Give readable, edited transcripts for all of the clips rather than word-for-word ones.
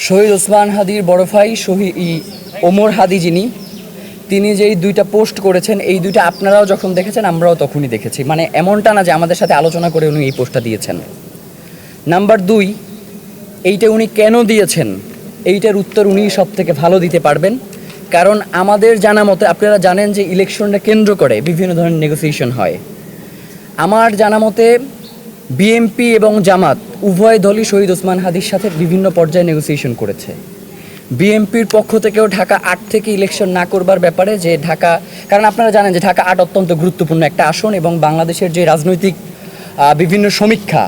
শহীদ ওসমান হাদির বড় ভাই ওমর হাদি তিনি যেই দুইটা পোস্ট করেছেন, এই দুইটা আপনারাও যখন দেখেছেন আমরাও তখনই দেখেছি। মানে এমনটা না যে আমাদের সাথে আলোচনা করে উনি এই পোস্টটা দিয়েছেন। নাম্বার 2, এইটা উনি কেন দিয়েছেন এইটার উত্তর উনি সব থেকে ভালো দিতে পারবেন। কারণ আমাদের জানা মতে, আপনারা জানেন যে ইলেকশনটা কেন্দ্র করে বিভিন্ন ধরনের নেগোসিয়েশন হয়। আমার জানা মতে বিএনপি এবং জামাত উভয় দলই শহীদ ওসমান হাদির সাথে বিভিন্ন পর্যায়ে নেগোসিয়েশন করেছে। বিএনপির পক্ষ থেকেও ঢাকা 8 থেকে ইলেকশন না করবার ব্যাপারে, যে ঢাকা, কারণ আপনারা জানেন যে ঢাকা 8 অত্যন্ত গুরুত্বপূর্ণ একটা আসন এবং বাংলাদেশের যে রাজনৈতিক বিভিন্ন সমীক্ষা,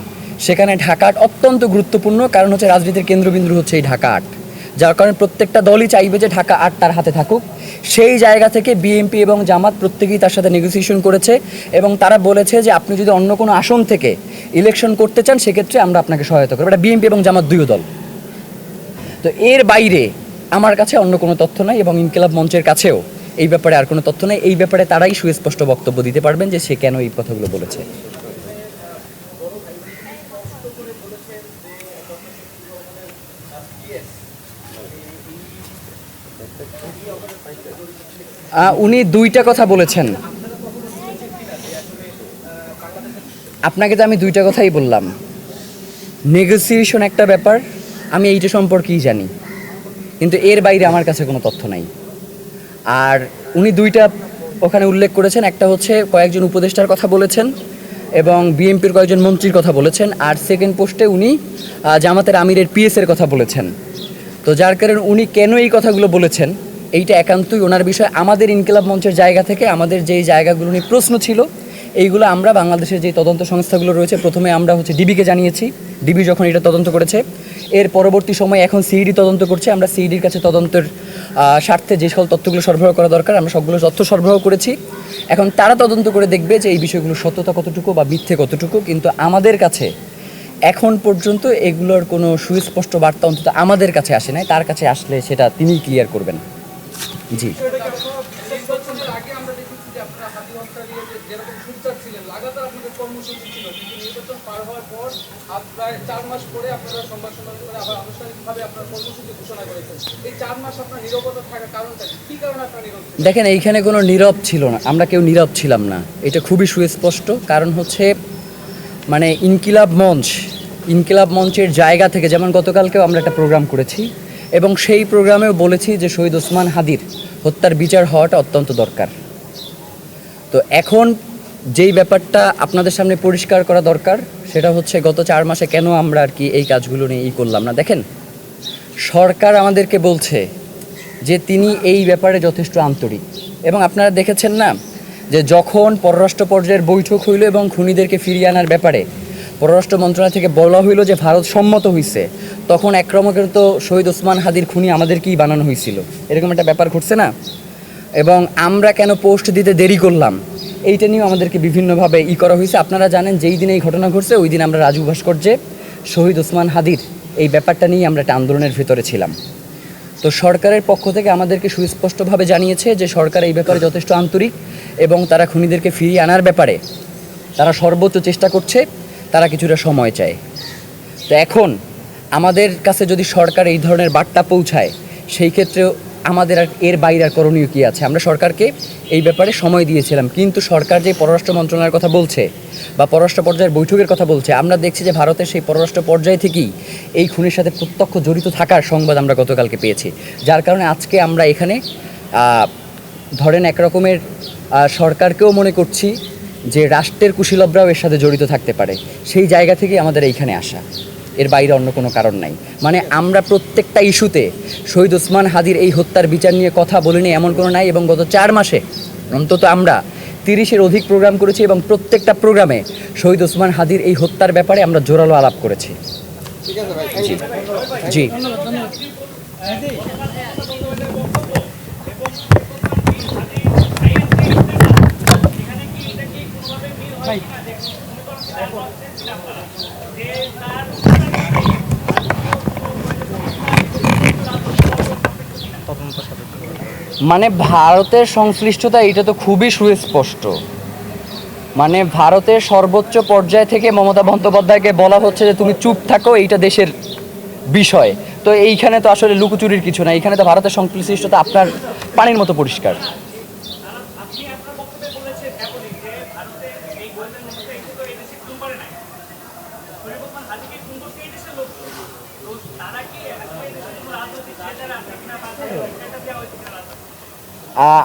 সেখানে ঢাকা 8 অত্যন্ত গুরুত্বপূর্ণ। কারণ হচ্ছে রাজনীতির কেন্দ্রবিন্দু হচ্ছে এই ঢাকা 8, যার কারণে প্রত্যেকটা দলই চাইবে যে ঢাকা 8 তার হাতে থাকুক। সেই জায়গা থেকে বিএনপি এবং জামাত প্রত্যেকেই তার সাথে নেগোসিয়েশন করেছে এবং তারা বলেছে যে আপনি যদি অন্য কোনো আসন থেকে ইলেকশন করতে চান সেক্ষেত্রে আমরা আপনাকে সহায়তা করব। এটা বিএনপি এবং জামাত দুই দল। তো এর বাইরে আমার কাছে অন্য কোনো তথ্য নাই এবং ইনকিলাব মঞ্চের কাছেও এই ব্যাপারে আর কোনো তথ্য নেই। এই ব্যাপারে তারাই সুস্পষ্ট বক্তব্য দিতে পারবেন যে সে কেন এই কথাগুলো বলেছে। উনি দুইটা কথা বলেছেন। আপনাকে তো আমি দুইটা কথাই বললাম। নেগোসিয়েশন একটা ব্যাপার, আমি এইটা সম্পর্কেই জানি, কিন্তু এর বাইরে আমার কাছে কোনো তথ্য নাই। আর উনি দুইটা ওখানে উল্লেখ করেছেন, একটা হচ্ছে কয়েকজন উপদেষ্টার কথা বলেছেন এবং বিএনপির কয়েকজন মন্ত্রীর কথা বলেছেন, আর সেকেন্ড পোস্টে উনি জামাতের আমিরের পিএসের কথা বলেছেন। তো যার কারণে উনি কেন এই কথাগুলো বলেছেন এইটা একান্তই ওনার বিষয়। আমাদের ইনকিলাব মঞ্চের জায়গা থেকে আমাদের যেই জায়গাগুলো নিয়ে প্রশ্ন ছিল এইগুলো আমরা বাংলাদেশের যে তদন্ত সংস্থাগুলো রয়েছে, প্রথমে আমরা ডিবিকে জানিয়েছি। ডিবি যখন এটা তদন্ত করেছে, এর পরবর্তী সময় এখন সিইডি তদন্ত করছে। আমরা সিইডির কাছে তদন্তের স্বার্থে যে সকল তথ্যগুলো সরবরাহ করা দরকার আমরা সবগুলো তথ্য সরবরাহ করেছি। এখন তারা তদন্ত করে দেখবে যে এই বিষয়গুলোর সত্যতা কতটুকু বা মিথ্যে কতটুকু। কিন্তু আমাদের কাছে এখন পর্যন্ত এগুলোর কোনো সুস্পষ্ট বার্তা অন্তত আমাদের কাছে আসে নাই। তার কাছে আসলে সেটা তিনিই ক্লিয়ার করবেন। জি, দেখেন এইখানে কোনো নীরব ছিল না, আমরা কেউ নীরব ছিলাম না, এটা খুবই সুস্পষ্ট। কারণ হচ্ছে মানে ইনকিলাব মঞ্চের জায়গা থেকে, যেমন গতকালকেও আমরা একটা প্রোগ্রাম করেছি এবং সেই প্রোগ্রামেও বলেছি যে শহীদ ওসমান হাদির হত্যার বিচার হওয়াটা অত্যন্ত দরকার। তো এখন যেই ব্যাপারটা আপনাদের সামনে পরিষ্কার করা দরকার সেটা হচ্ছে গত 4 মাসে কেন আমরা আর কি এই কাজগুলো নিয়ে করলাম না। দেখেন, সরকার আমাদেরকে বলছে যে তিনি এই ব্যাপারে যথেষ্ট আন্তরিক এবং আপনারা দেখেছেন না যে যখন পররাষ্ট্র পর্যায়ের বৈঠক হইল এবং খুনিদেরকে ফিরিয়ে আনার ব্যাপারে পররাষ্ট্র মন্ত্রণালয় থেকে বলা হইল যে ভারত সম্মত হয়েছে, তখন একরকমের তো শহীদ ওসমান হাদির খুনি আমাদেরকেই বানানো হয়েছিল, এরকম একটা ব্যাপার ঘটছে না। এবং আমরা কেন পোস্ট দিতে দেরি করলাম এইটা নিয়েও আমাদেরকে বিভিন্নভাবে করা হয়েছে। আপনারা জানেন যেই দিন এই ঘটনা ঘটছে ওই দিন আমরা রাজু ভাস্কর্যে শহীদ ওসমান হাদির এই ব্যাপারটা নিয়ে আমরা একটা আন্দোলনের ভিতরে ছিলাম। তো সরকারের পক্ষ থেকে আমাদেরকে সুস্পষ্টভাবে জানিয়েছে যে সরকার এই ব্যাপারে যথেষ্ট আন্তরিক এবং তারা খুনিদেরকে ফিরিয়ে আনার ব্যাপারে তারা সর্বোচ্চ চেষ্টা করছে, তারা কিছুটা সময় চায়। তো এখন আমাদের কাছে যদি সরকার এই ধরনের বার্তা পৌঁছায় সেই ক্ষেত্রেও আমাদের আর এর বাইরে আর করণীয় কী আছে। আমরা সরকারকে এই ব্যাপারে সময় দিয়েছিলাম, কিন্তু সরকার যে পররাষ্ট্র মন্ত্রণালয়ের কথা বলছে বা পররাষ্ট্র পর্যায়ের বৈঠকের কথা বলছে, আমরা দেখছি যে ভারতের সেই পররাষ্ট্র পর্যায় থেকেই এই খুনের সাথে প্রত্যক্ষ জড়িত থাকার সংবাদ আমরা গতকালকে পেয়েছি। যার কারণে আজকে আমরা এখানে ধরেন একরকমের সরকারকেও মনে করছি যে রাষ্ট্রের কুশীলবরাও এর সাথে জড়িত থাকতে পারে, সেই জায়গা থেকে আমাদের এইখানে আসা, এর বাইরে অন্য কোনো কারণ নাই। মানে আমরা প্রত্যেকটা ইস্যুতে শহীদ ওসমান হাদির এই হত্যার বিচার নিয়ে কথা বলিনি এমন কোনো নাই। এবং গত 4 মাসে অন্তত আমরা 30-এর অধিক প্রোগ্রাম করেছি এবং প্রত্যেকটা প্রোগ্রামে শহীদ ওসমান হাদির এই হত্যার ব্যাপারে আমরা জোরালো আলাপ করেছি। জি, মানে ভারতের সংশ্লিষ্টতা এটা তো খুবই সুস্পষ্ট। মানে ভারতের সর্বোচ্চ পর্যায় থেকে মমতা বন্দ্যোপাধ্যায়কে বলা হচ্ছে যে তুমি চুপ থাকো, এইটা দেশের বিষয়। তো এইখানে তো আসলে লুকোচুরির কিছু না, এইখানে তো ভারতের সংশ্লিষ্টতা আপনার পানির মতো পরিষ্কার।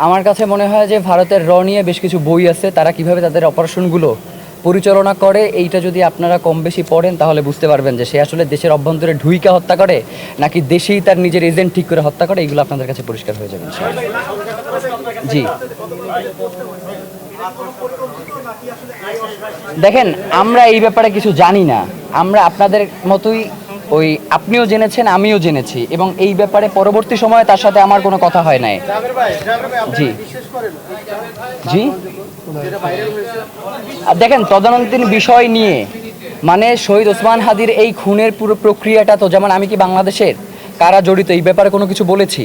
আমার কাছে মনে হয় যে ভারতের র নিয়ে বেশ কিছু বই আছে, তারা কিভাবে তাদের অপারেশনগুলো পরিচালনা করে এইটা যদি আপনারা কম বেশি পড়েন তাহলে বুঝতে পারবেন যে সে আসলে দেশের অভ্যন্তরে ঢুইকা হত্যা করে নাকি দেশেই তার নিজের এজেন্ট ঠিক করে হত্যা করে, এইগুলো আপনাদের কাছে পরিষ্কার হয়ে যাবে। জি দেখেন, আমরা এই ব্যাপারে কিছু জানি না, আমরা আপনাদের মতোই ওই আপনিও জেনেছেন আমিও জেনেছি, এবং এই ব্যাপারে পরবর্তী সময়ে তার সাথে আমার কোনো কথা হয় নাই। জি জি দেখেন, তদন্তাধীন বিষয় নিয়ে মানে শহীদ ওসমান হাদির এই খুনের পুরো প্রক্রিয়াটা তো, যেমন আমি কি বাংলাদেশের কারা জড়িত এই ব্যাপারে কোনো কিছু বলেছি,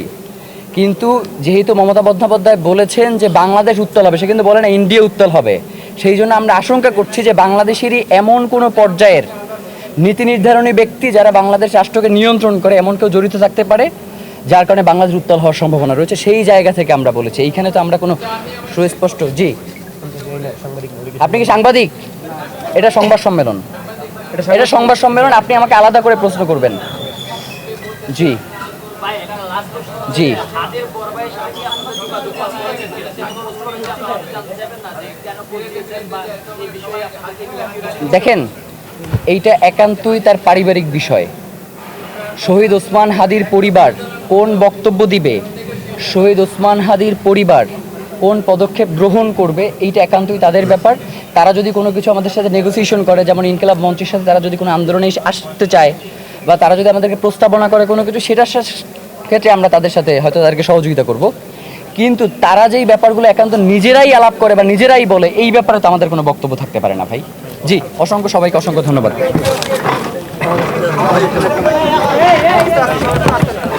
কিন্তু যেহেতু মমতা বন্দ্যোপাধ্যায় বলেছেন যে বাংলাদেশ উত্তাল হবে, সে কিন্তু বলে না ইন্ডিয়া উত্তাল হবে, সেই জন্য আমরা আশঙ্কা করছি যে বাংলাদেশেরই এমন কোনো পর্যায়ের নীতি নির্ধারণী ব্যক্তি যারা বাংলাদেশ রাষ্ট্রকে নিয়ন্ত্রণ করে এমন কেউ জড়িত থাকতে পারে, যার কারণে বাংলাদেশ উত্তাল হওয়ার সম্ভাবনা রয়েছে। সেই জায়গা থেকে আমরা বলেছি, এইখানে তো আমরা কোনো সুস্পষ্ট। জি আপনি কি সাংবাদিক? এটা সংবাদ সম্মেলন, এটা সংবাদ সম্মেলন, আপনি আমাকে আলাদা করে প্রশ্ন করবেন। জি জি দেখেন, এইটা একান্তই তার পারিবারিক বিষয়। শহীদ ওসমান হাদির পরিবার কোন বক্তব্য দিবে, শহীদ ওসমান হাদির পরিবার কোন পদক্ষেপ গ্রহণ করবে, এইটা একান্তই তাদের ব্যাপার। তারা যদি কোনো কিছু আমাদের সাথে নেগোসিয়েশন করে, যেমন ইনকিলাব মঞ্চের সাথে তারা যদি কোনো আন্দোলনে আসতে চায় বা তারা যদি আমাদেরকে প্রস্তাবনা করে কোনো কিছু, সেটার ক্ষেত্রে আমরা তাদের সাথে হয়তো তাদেরকে সহযোগিতা করব। কিন্তু তারা যেই ব্যাপারগুলো একান্ত নিজেরাই আলাপ করে বা নিজেরাই বলে, এই ব্যাপারে তো আমাদের কোনো বক্তব্য থাকতে পারে না ভাই। জি সবাইকে অসংখ্য ধন্যবাদ।